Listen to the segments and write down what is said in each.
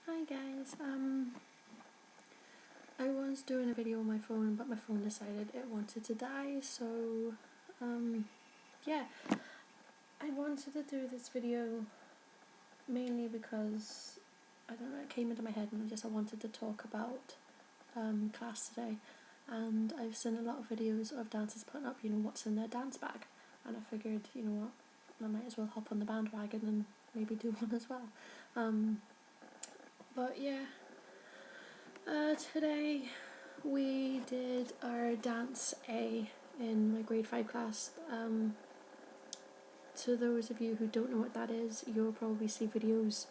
Hi guys, I was doing a video on my phone, but my phone decided it wanted to die, so yeah, I wanted to do this video mainly because, I don't know, it came into my head and I wanted to talk about class today, and I've seen a lot of videos of dancers putting up, what's in their dance bag, and I figured, what, I might as well hop on the bandwagon and maybe do one as well. But yeah, today we did our dance A in my grade 5 class. To those of you who don't know what that is, you'll probably see videos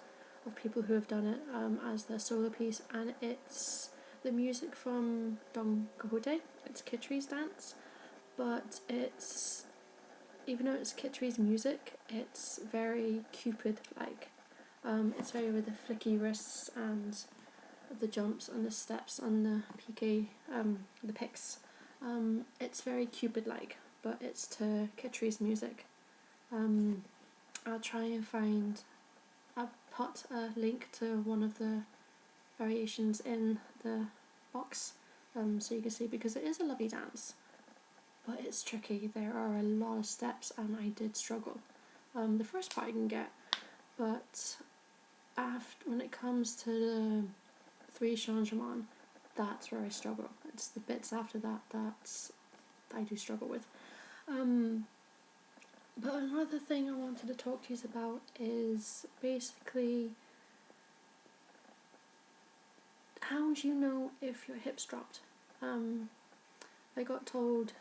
of people who have done it as their solo piece, and it's the music from Don Quixote. It's Khitri's dance, but even though it's Khitri's music, it's very Cupid-like. It's very with the flicky wrists and the jumps and the steps and the piqué, the picks. It's very Cupid-like, but it's to Khitri's music. I'll try and find, I'll put a link to one of the variations in the box, so you can see, because it is a lovely dance, but it's tricky. There are a lot of steps and I did struggle. The first part I can get, but when it comes to the 3 changements, that's where I struggle. It's the bits after that I do struggle with. But another thing I wanted to talk to you about is basically, how do you know if your hips dropped? I got told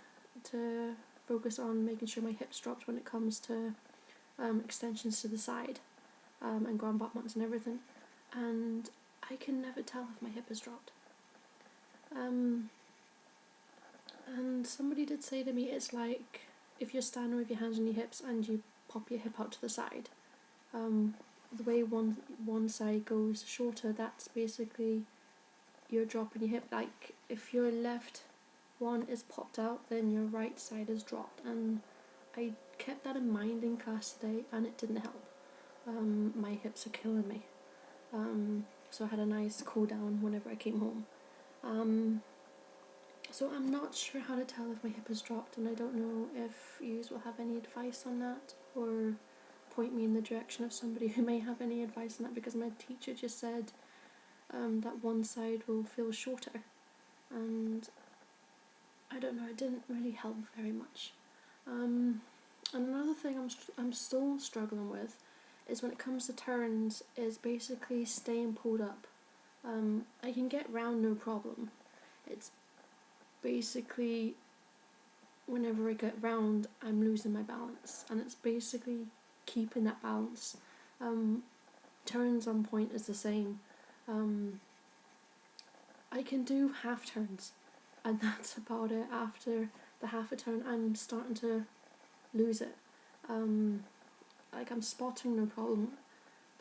to focus on making sure my hips dropped when it comes to extensions to the side and grand battements and everything, and I can never tell if my hip has dropped. And somebody did say to me, it's like if you're standing with your hands on your hips and you pop your hip out to the side, the way one side goes shorter, that's basically you're dropping your hip. Like if your left one is popped out, then your right side is dropped, and I kept that in mind in class today and it didn't help. My hips are killing me, so I had a nice cool down whenever I came home. So I'm not sure how to tell if my hip has dropped, and I don't know if you will have any advice on that, or point me in the direction of somebody who may have any advice on that, because my teacher just said that one side will feel shorter, and I don't know, it didn't really help very much. And another thing I'm still struggling with is when it comes to turns, is basically staying pulled up. I can get round no problem. It's basically whenever I get round, I'm losing my balance, and it's basically keeping that balance. Turns on point is the same. I can do half turns, and that's about it. After the half a turn, I'm starting to lose it. Like I'm spotting no problem,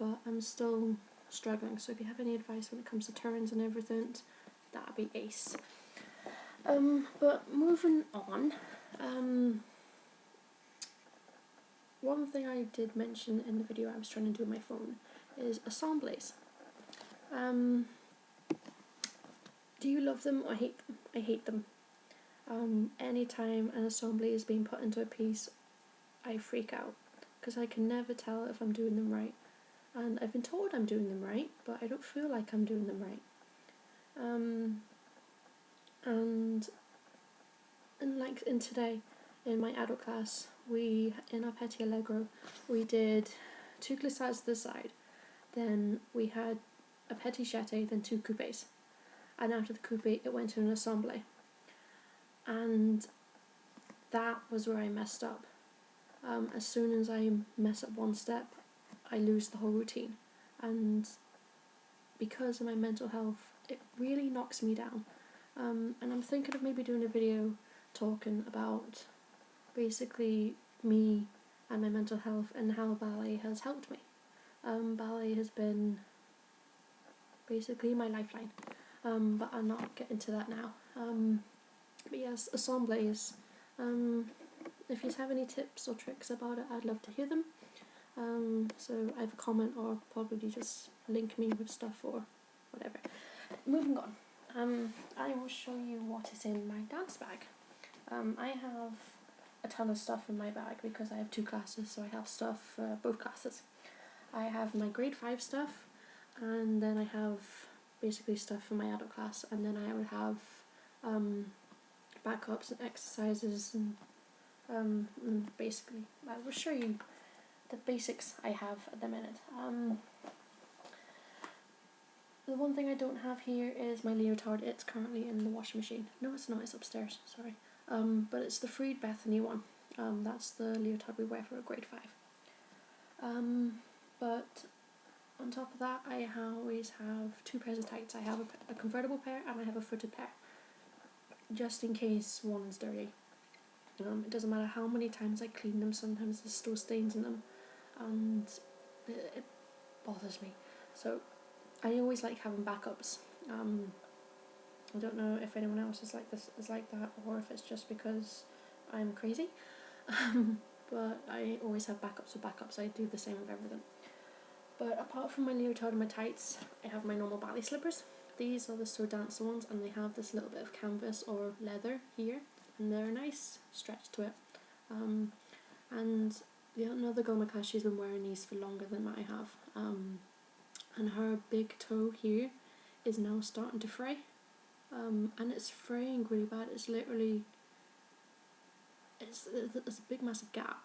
but I'm still struggling. So if you have any advice when it comes to turns and everything, that'd be ace. But moving on, one thing I did mention in the video I was trying to do on my phone is assemblées. Do you love them or hate them? I hate them. Anytime an assembly is being put into a piece, I freak out, because I can never tell if I'm doing them right. And I've been told I'm doing them right, but I don't feel like I'm doing them right. And like in today, in my adult class, in our petit allegro, we did 2 glissades to the side, then we had a petit jeté, then 2 coupés, and after the coupé it went to an assemblée, and that was where I messed up. As soon as I mess up one step, I lose the whole routine, and because of my mental health, it really knocks me down. And I'm thinking of maybe doing a video talking about basically me and my mental health and how ballet has helped me. Ballet has been basically my lifeline, but I'll not get into that now. But yes, assemblées. If you have any tips or tricks about it, I'd love to hear them. So either comment or probably just link me with stuff or whatever. Moving on. I will show you what is in my dance bag. I have a ton of stuff in my bag because I have 2 classes, so I have stuff for both classes. I have my grade 5 stuff, and then I have basically stuff for my adult class, and then I would have backups and exercises and basically I will show you the basics I have at the minute. The one thing I don't have here is my leotard. It's currently in the washing machine. No, it's not, it's upstairs, sorry. But it's the Freed Bethany one. That's the leotard we wear for a grade 5. But on top of that, I always have 2 pairs of tights. I have a convertible pair and I have a footed pair, just in case one is dirty. It doesn't matter how many times I clean them, sometimes there's still stains in them, and it bothers me. So I always like having backups. I don't know if anyone else is like that, or if it's just because I'm crazy. But I always have backups of backups. I do the same with everything. But apart from my leotard and my tights, I have my normal ballet slippers. These are the So Dancer ones, and they have this little bit of canvas or leather here, and they're a nice stretch to it. And another girl in my class, she's been wearing these for longer than I have. And her big toe here is now starting to fray. And it's fraying really bad. It's literally, it's a big massive gap.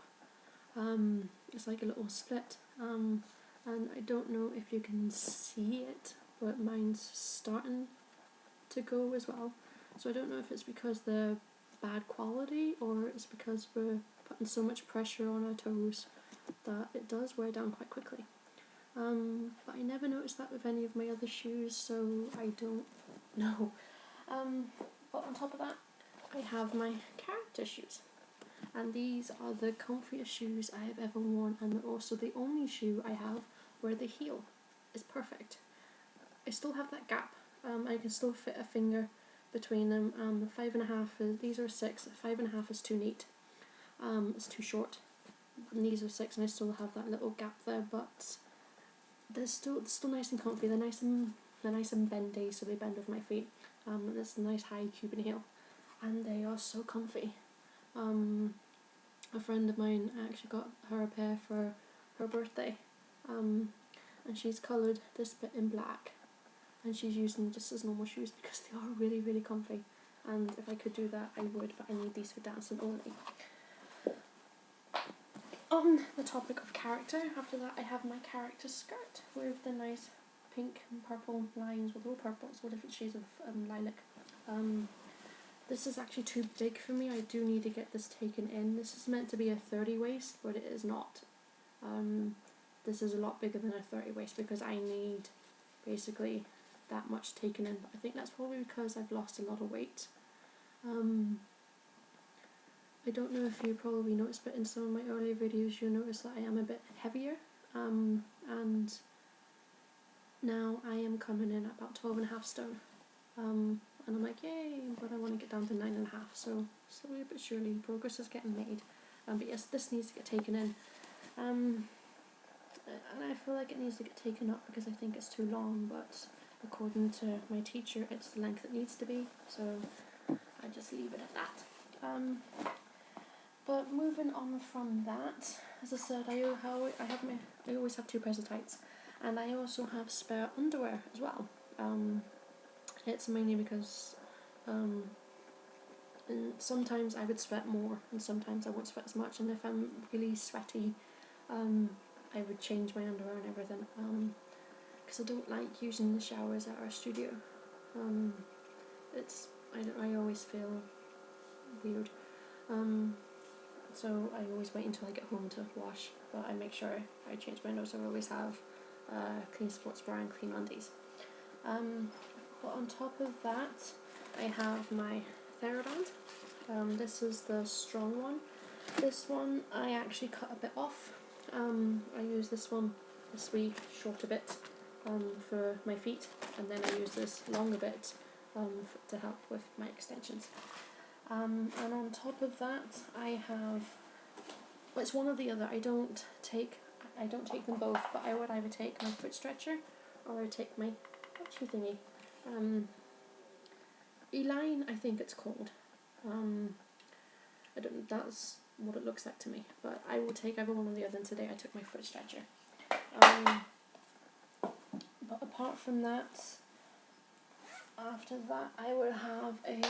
It's like a little split. And I don't know if you can see it, but mine's starting to go as well. So I don't know if it's because they're bad quality or it's because we're putting so much pressure on our toes that it does wear down quite quickly. But I never noticed that with any of my other shoes, so I don't know. But on top of that, I have my character shoes. And these are the comfiest shoes I have ever worn, and they're also the only shoe I have where the heel is perfect. I still have that gap. I can still fit a finger between them. 5.5 these are 6. 5.5 is too neat. It's too short. And these are 6, and I still have that little gap there, but they're still nice and comfy. They're nice and bendy, so they bend with my feet. There's a nice high Cuban heel, and they are so comfy. A friend of mine actually got her a pair for her birthday, and she's coloured this bit in black, and she's using them just as normal shoes because they are really, really comfy. And if I could do that, I would, but I need these for dancing only. On the topic of character, after that I have my character skirt with the nice pink and purple lines, with all purples, all different shades of lilac. This is actually too big for me. I do need to get this taken in. This is meant to be a 30 waist, but it is not. This is a lot bigger than a 30 waist because I need basically that much taken in. But I think that's probably because I've lost a lot of weight. I don't know if you probably noticed, but in some of my earlier videos you'll notice that I am a bit heavier, and now I am coming in at about 12.5 stone, and I'm like, yay, but I want to get down to 9.5, so slowly but surely progress is getting made. But yes, this needs to get taken in, and I feel like it needs to get taken up because I think it's too long, but according to my teacher it's the length it needs to be, so I just leave it at that. But moving on from that, as I said, I always have 2 pairs of tights, and I also have spare underwear as well. It's mainly because and sometimes I would sweat more, and sometimes I won't sweat as much. And if I'm really sweaty, I would change my underwear and everything. Because I don't like using the showers at our studio. I always feel weird. So I always wait until I get home to wash, but I make sure I change my underwear, so I always have clean sports bra and clean undies. But on top of that, I have my TheraBand. This is the strong one. This one I actually cut a bit off. I use this wee shorter bit for my feet, and then I use this longer bit to help with my extensions. And on top of that, I have, well, it's one or the other. I don't take I don't take them both, but I would either take my foot stretcher or I take my watchy thingy. Eline, I think it's called. I don't. That's what it looks like to me. But I will take either one or the other. And today I took my foot stretcher. But apart from that, after that, I will have a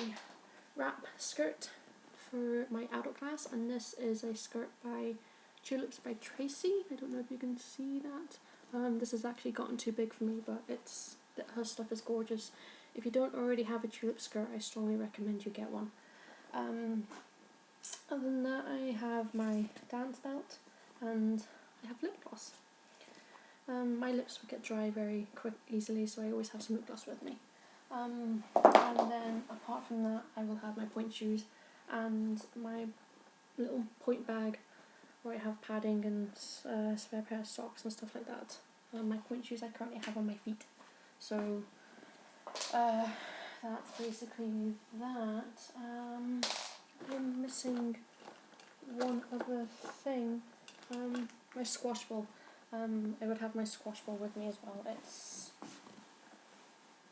wrap skirt for my adult class, and this is a skirt by Tulips by Tracy. I don't know if you can see that. This has actually gotten too big for me, but her stuff is gorgeous. If you don't already have a tulip skirt, I strongly recommend you get one. Other than that, I have my dance belt and I have lip gloss. My lips will get dry very easily, so I always have some lip gloss with me. And then apart from that, I will have my point shoes and my little point bag where I have padding and spare pair of socks and stuff like that. My point shoes I currently have on my feet. So that's basically that. I'm missing one other thing. My squash ball. I would have my squash ball with me as well.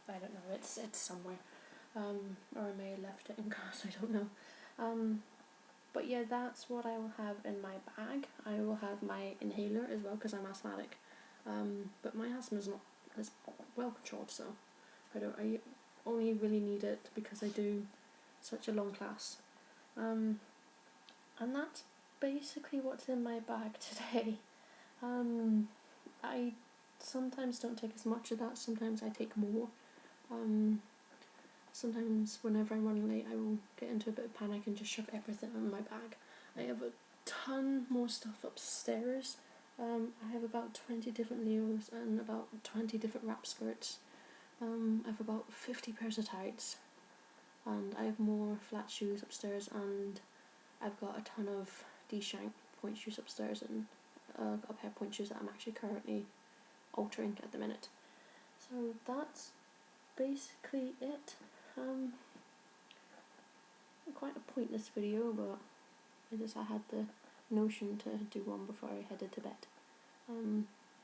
I don't know, it's somewhere. Or I may have left it in class, I don't know. But yeah, that's what I will have in my bag. I will have my inhaler as well because I'm asthmatic. But my asthma is not as well controlled, so I only really need it because I do such a long class. And that's basically what's in my bag today. I sometimes don't take as much of that, sometimes I take more. Sometimes whenever I'm running late I will get into a bit of panic and just shove everything in my bag. I have a ton more stuff upstairs. I have about 20 different Leos and about 20 different wrap skirts. I have about 50 pairs of tights, and I have more flat shoes upstairs, and I've got a ton of D-shank point shoes upstairs, and I've got a pair of point shoes that I'm actually currently altering at the minute. So that's basically it. Quite a pointless video, but I had the notion to do one before I headed to bed.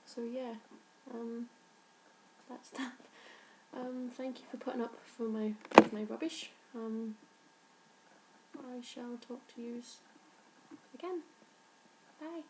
So yeah, that's that. Thank you for putting up with my rubbish. I shall talk to you again. Bye.